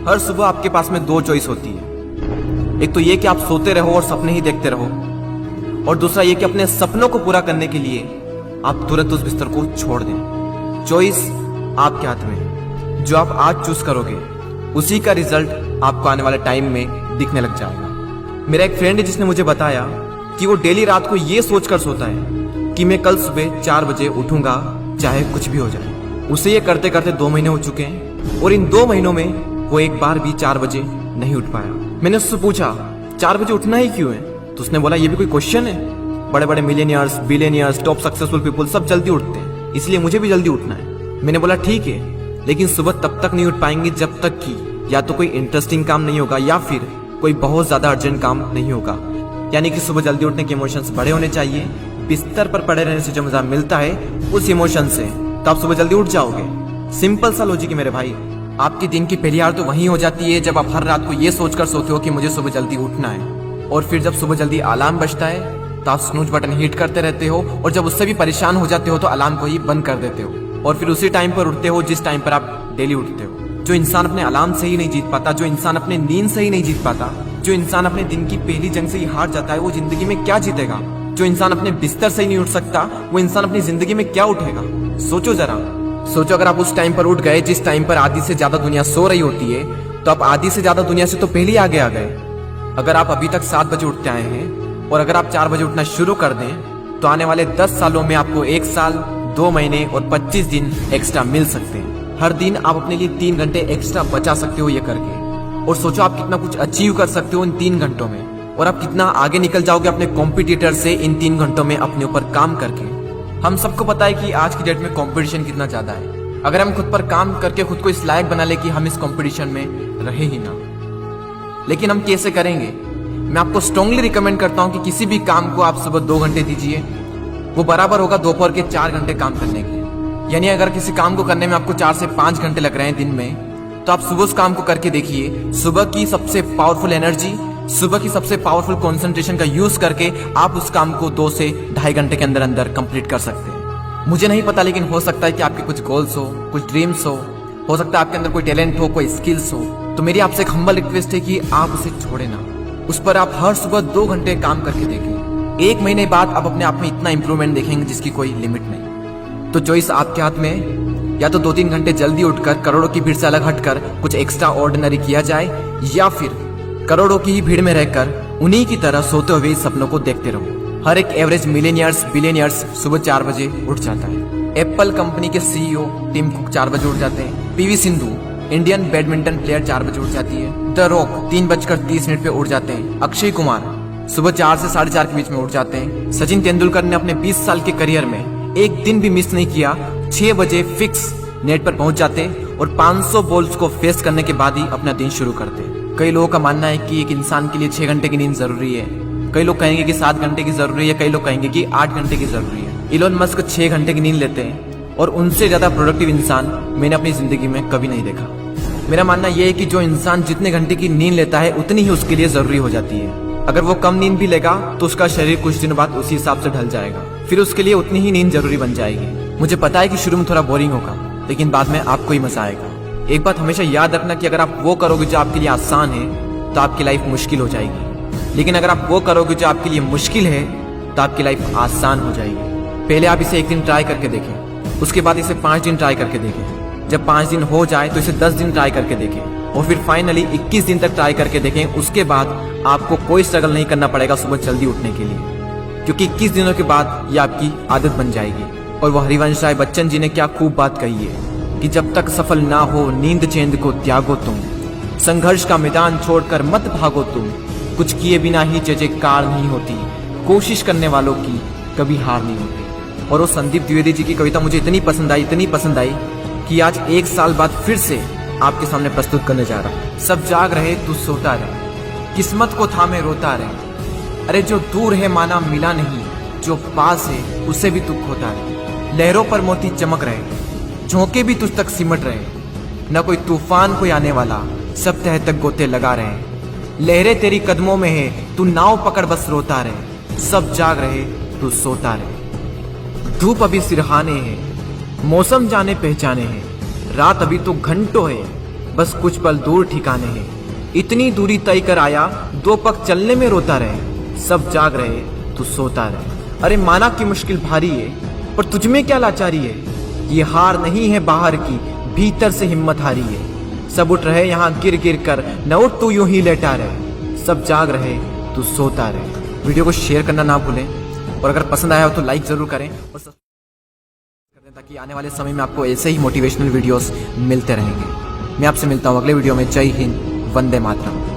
हर सुबह आपके पास में दो चॉइस होती है। एक तो ये कि आप सोते रहो और सपने ही देखते रहो, और दूसरा ये कि अपने सपनों को पूरा करने के लिए आप तुरंत उस बिस्तर को छोड़ दें। चॉइस आपके हाथ में है। जो आप आज चूज करोगे उसी का रिजल्ट आपको आने वाले टाइम में दिखने लग जाएगा। मेरा एक फ्रेंड है जिसने मुझे बताया कि वो डेली रात को ये सोचकर सोता है कि मैं कल सुबह 4 बजे उठूंगा चाहे कुछ भी हो जाए। उसे ये करते करते 2 महीने हो चुके हैं और इन 2 महीनों में वो एक बार भी 4 बजे नहीं उठ पाया। मैंने उससे पूछा 4 बजे उठना ही क्यों है, तो उसने बोला ये भी कोई क्वेश्चन है। बड़े बड़े millionaires, billionaires, top successful people सब जल्दी उठते हैं, इसलिए मुझे भी जल्दी उठना है। मैंने बोला ठीक है, लेकिन सुबह तब तक नहीं उठ पाएंगे जब तक कि या तो कोई इंटरेस्टिंग काम नहीं होगा या फिर कोई बहुत ज्यादा अर्जेंट काम नहीं होगा। यानी कि सुबह जल्दी उठने के इमोशंस बड़े होने चाहिए। बिस्तर पर पड़े रहने से जो मजा मिलता है उस इमोशन से, तो आप सुबह जल्दी उठ जाओगे। सिंपल सा लॉजिक है मेरे भाई। आपके दिन की पहली हार तो वही हो जाती है जब आप हर रात को ये सोचकर सोते हो कि मुझे सुबह जल्दी उठना है, और फिर जब सुबह जल्दी अलार्म बजता है तो आप स्नूज बटन हिट करते रहते हो, और जब उससे भी परेशान हो जाते हो तो अलार्म को ही बंद कर देते हो, और फिर उसी टाइम पर उठते हो जिस टाइम पर आप डेली उठते हो। जो इंसान अपने अलार्म से ही नहीं जीत पाता, जो इंसान अपने नींद से ही नहीं जीत पाता, जो इंसान अपने दिन की पहली जंग से ही हार जाता है, वो जिंदगी में क्या जीतेगा। जो इंसान अपने बिस्तर से ही नहीं उठ सकता, वो इंसान अपनी जिंदगी में क्या उठेगा। सोचो जरा, सोचो अगर आप उस टाइम पर उठ गए जिस टाइम पर आधी से ज्यादा दुनिया सो रही होती है, तो आप आधी से ज्यादा दुनिया से तो पहले ही आगे आ गए। अगर आप अभी तक 7 बजे उठते आए हैं और अगर आप 4 बजे उठना शुरू कर दें तो आने वाले 10 सालों में आपको 1 साल, 2 महीने और 25 दिन एक्स्ट्रा मिल सकते हैं। हर दिन आप अपने लिए 3 घंटे एक्स्ट्रा बचा सकते हो ये करके, और सोचो आप कितना कुछ अचीव कर सकते हो इन 3 घंटों में, और आप कितना आगे निकल जाओगे अपने कॉम्पिटिटर से इन 3 घंटों में अपने ऊपर काम करके। हम सबको पता है कि आज की डेट में कंपटीशन कितना ज्यादा है। अगर हम खुद पर काम करके खुद को इस लायक बना ले कि हम इस कंपटीशन में रहे ही ना, लेकिन हम कैसे करेंगे? मैं आपको स्ट्रांगली रिकमेंड करता हूं कि किसी भी काम को आप सुबह 2 घंटे दीजिए, वो बराबर होगा दोपहर के 4 घंटे काम करने के। यानी अगर किसी काम को करने में आपको 4 से 5 घंटे लग रहे हैं दिन में, तो आप सुबह उस काम को करके देखिए। सुबह की सबसे पावरफुल एनर्जी, सुबह की सबसे पावरफुल कंसंट्रेशन का यूज करके आप उस काम को 2 से 2.5 घंटे के अंदर अंदर कंप्लीट कर सकते हैं। मुझे नहीं पता, लेकिन हो सकता है कि आपके कुछ गोल्स कुछ ड्रीम्स हो सकता है आपके अंदर कोई टैलेंट हो, कोई स्किल्स हो, तो मेरी आपसे एक हम्बल रिक्वेस्ट है कि आप उसे छोड़े ना। उस पर आप हर सुबह 2 घंटे काम करके देखें। 1 महीने बाद आप अपने आप में इतना इंप्रूवमेंट देखेंगे जिसकी कोई लिमिट नहीं। तो चॉइस आपके हाथ में है, या तो 2-3 घंटे जल्दी उठकर करोड़ों की भीड़ से अलग हटकर कुछ एक्स्ट्रा ऑर्डिनरी किया जाए, या फिर करोड़ों की ही भीड़ में रहकर उन्हीं की तरह सोते हुए सपनों को देखते रहो। हर एक एवरेज मिलियनियर्स, बिलियनियर्स सुबह 4 बजे उठ जाता है। एप्पल कंपनी के सीईओ टिम कुक 4 बजे उठ जाते हैं। PV Sindhu, Indian badminton player 4 बजे उठ जाती है। द रॉक 3:30 पे उठ जाते हैं। अक्षय कुमार सुबह 4 से 4:30 के बीच में उठ जाते हैं। सचिन तेंदुलकर ने अपने 20 साल के करियर में एक दिन भी मिस नहीं किया। 6 बजे फिक्स नेट पर पहुंच जाते और 500 बॉल्स को फेस करने के बाद ही अपना दिन शुरू करते। कई लोगों का मानना है कि एक इंसान के लिए 6 घंटे की नींद जरूरी है, कई लोग कहेंगे कि 7 घंटे की जरूरी है, कई लोग कहेंगे कि 8 घंटे की जरूरी है। इलोन मस्क 6 घंटे की नींद लेते हैं, और उनसे ज्यादा प्रोडक्टिव इंसान मैंने अपनी जिंदगी में कभी नहीं देखा। मेरा मानना यह है कि जो इंसान जितने घंटे की नींद लेता है उतनी ही उसके लिए जरूरी हो जाती है। अगर वो कम नींद भी लेगा तो उसका शरीर कुछ दिनों बाद उसी हिसाब से ढल जाएगा, फिर उसके लिए उतनी ही नींद जरूरी बन जाएगी। मुझे पता है कि शुरू में थोड़ा बोरिंग होगा, लेकिन बाद में आपको ही मजा आएगा। एक बात हमेशा याद रखना कि अगर आप वो करोगे जो आपके लिए आसान है तो आपकी लाइफ मुश्किल हो जाएगी, लेकिन अगर आप वो करोगे जो आपके लिए मुश्किल है तो आपकी लाइफ आसान हो जाएगी। पहले आप इसे 1 दिन ट्राई करके देखें, उसके बाद इसे 5 दिन ट्राई करके देखें। जब 5 दिन हो जाए तो इसे 10 दिन ट्राई करके देखें, और फिर फाइनली 21 दिन तक ट्राई करके देखें। उसके बाद आपको कोई स्ट्रगल नहीं करना पड़ेगा सुबह जल्दी उठने के लिए, क्योंकि 21 दिनों के बाद ये आपकी आदत बन जाएगी। और वो हरिवंश राय बच्चन जी ने क्या खूब बात कही है कि जब तक सफल ना हो नींद चैन को त्यागो तुम, संघर्ष का मैदान छोड़कर मत भागो तुम, कुछ किए बिना ही जयकार नहीं होती, कोशिश करने वालों की कभी हार नहीं होती। और वो संदीप द्विवेदी जी की कविता मुझे इतनी पसंद आई कि आज 1 साल बाद फिर से आपके सामने प्रस्तुत करने जा रहा हूं। सब जाग रहे तू सोता रहे, किस्मत को थामे रोता रहे। अरे जो दूर है माना मिला नहीं, जो पास है उसे भी तू खोता रहे। लहरों पर मोती चमक रहे, झोंके भी तुझ तक सिमट रहे। न कोई तूफान कोई आने वाला, सब तह तक गोते लगा रहे। लहरें तेरी कदमों में है, तू नाव पकड़ बस रोता रहे। सब जाग रहे तू सोता रहे। धूप अभी सिरहाने है, मौसम जाने पहचाने हैं। रात अभी तो घंटों है, बस कुछ पल दूर ठिकाने हैं। इतनी दूरी तय कर आया, 2 पग चलने में रोता रहे। सब जाग रहे, तू सोता रहे। अरे माना कि मुश्किल भारी है, पर तुझमें क्या लाचारी है। ये हार नहीं है बाहर की, भीतर से हिम्मत हारी है। सब उठ रहे यहाँ गिर गिर कर, न उठ तू यूं ही लेटा रहे। सब जाग रहे, तू सोता रहे। वीडियो को शेयर करना ना भूलें, और अगर पसंद आया हो तो लाइक जरूर करें और सब्सक्राइब कर दें, ताकि आने वाले समय में आपको ऐसे ही मोटिवेशनल वीडियोस मिलते रहेंगे। मैं आपसे मिलता हूँ अगले वीडियो में। जय हिंद, वंदे मातरम।